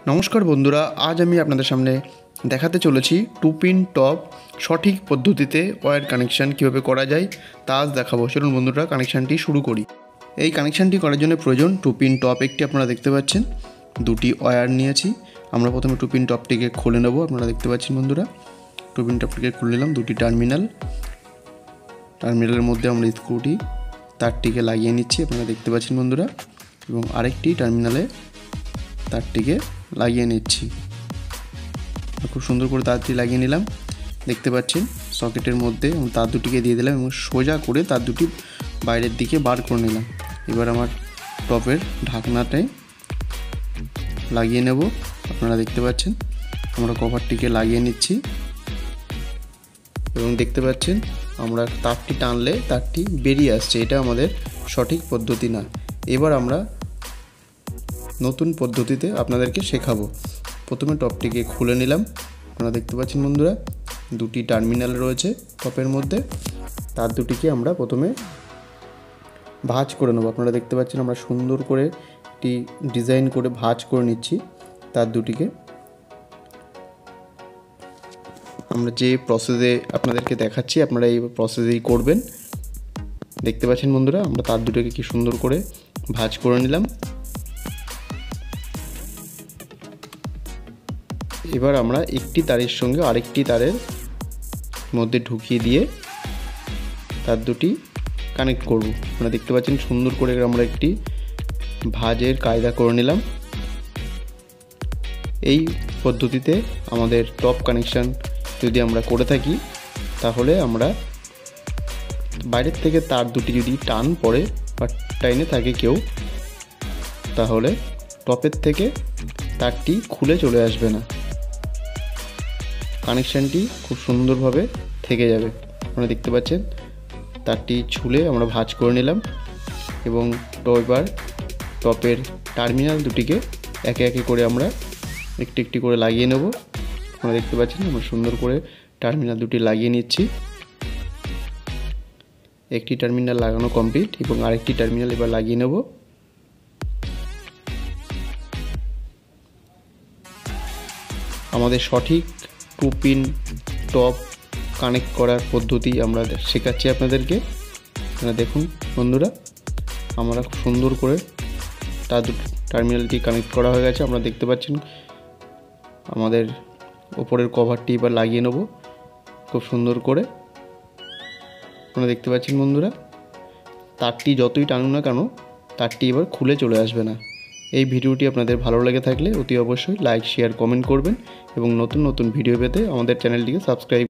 नमस्कार बंधुरा आज আমি আপনাদের সামনে দেখাতে চলেছি টু পিন টপ সঠিক পদ্ধতিতে ওয়্যার কানেকশন কিভাবে করা যায় তা আজ দেখাবো। চলুন বন্ধুরা কানেকশনটি শুরু করি। এই কানেকশনটি করার জন্য প্রয়োজন টু পিন টপ একটি, আপনারা দেখতে পাচ্ছেন দুটি ওয়্যার নিয়েছি। আমরা প্রথমে টু পিন টপটিকে খুলে নেব। আপনারা দেখতে পাচ্ছেন বন্ধুরা টু পিন টপটিকে খুলে নিলাম। দুটি টার্মিনালের মধ্যে আমরা স্ক্রুটি তারটিকে লাগিয়ে নিচ্ছি, আপনারা দেখতে পাচ্ছেন বন্ধুরা, এবং আরেকটি টার্মিনালে তারটিকে লাগিয়ে নিচ্ছি। খুব সুন্দর করে তারটি লাগিয়ে নিলাম, দেখতে পাচ্ছেন সকেটের মধ্যে তার দুটিকে দিয়ে দিলাম এবং সোজা করে তার দুটি বাইরের দিকে বার করে নিলাম। এবার আমার টপের ঢাকনাটায় লাগিয়ে নেব। আপনারা দেখতে পাচ্ছেন আমরা কভারটিকে লাগিয়ে নিচ্ছি এবং দেখতে পাচ্ছেন আমরা তারটি টানলে তারটি বেরিয়ে আসছে, এটা আমাদের সঠিক পদ্ধতি না। এবার আমরা নতুন পদ্ধতিতে আপনাদেরকে শেখাবো। প্রথমে টপটিকে খুলে নিলাম। আপনারা দেখতে পাচ্ছেন বন্ধুরা দুটি টার্মিনাল রয়েছে টপের মধ্যে, তার দুটিকে আমরা প্রথমে ভাঁজ করে নেব। আপনারা দেখতে পাচ্ছেন আমরা সুন্দর করে একটি ডিজাইন করে ভাঁজ করে নিচ্ছি তার দুটিকে। আমরা যে প্রসেসে আপনাদেরকে দেখাচ্ছি আপনারা এই প্রসেসেই করবেন। দেখতে পাচ্ছেন বন্ধুরা আমরা তার দুটোকে কি সুন্দর করে ভাঁজ করে নিলাম। এবার আমরা একটি তারের সঙ্গে আরেকটি তারের মধ্যে ঢুকিয়ে দিয়ে তার দুটি কানেক্ট করব। আপনারা দেখতে পাচ্ছেন সুন্দর করে আমরা একটি ভাঁজের কায়দা করে নিলাম। এই পদ্ধতিতে আমাদের টপ কানেকশন যদি আমরা করে থাকি তাহলে আমরা বাইরের থেকে তার দুটি যদি টান পড়ে বা টাইনে থাকে কেউ, তাহলে টপের থেকে তারটি খুলে চলে আসবে না, কানেকশানটি খুব সুন্দরভাবে থেকে যাবে। আপনারা দেখতে পাচ্ছেন তারটি ছুলে আমরা ভাঁজ করে নিলাম এবং এবার টপের টার্মিনাল দুটিকে একে একে করে আমরা একটি একটি করে লাগিয়ে নেব। আপনারা দেখতে পাচ্ছেন আমরা সুন্দর করে টার্মিনাল দুটি লাগিয়ে নিচ্ছি। একটি টার্মিনাল লাগানো কমপ্লিট এবং আরেকটি টার্মিনাল এবার লাগিয়ে নেব। আমাদের সঠিক টু পিন টপ কানেক্ট করার পদ্ধতি আমরা শেখাচ্ছি আপনাদেরকে। আপনারা দেখুন বন্ধুরা আমরা খুব সুন্দর করে তার টার্মিনালটি কানেক্ট করা হয়ে গেছে। আমরা দেখতে পাচ্ছেন আমাদের ওপরের কভারটি এবার লাগিয়ে নেব খুব সুন্দর করে। আপনারা দেখতে পাচ্ছেন বন্ধুরা তারটি যতই টানুন না কেন তারটি এবার খুলে চলে আসবে না। এই ভিডিওটি আপনাদের ভালো লেগে থাকলে অতি অবশ্যই লাইক, শেয়ার, কমেন্ট করবেন এবং নতুন নতুন ভিডিও পেতে আমাদের চ্যানেলটিকে সাবস্ক্রাইব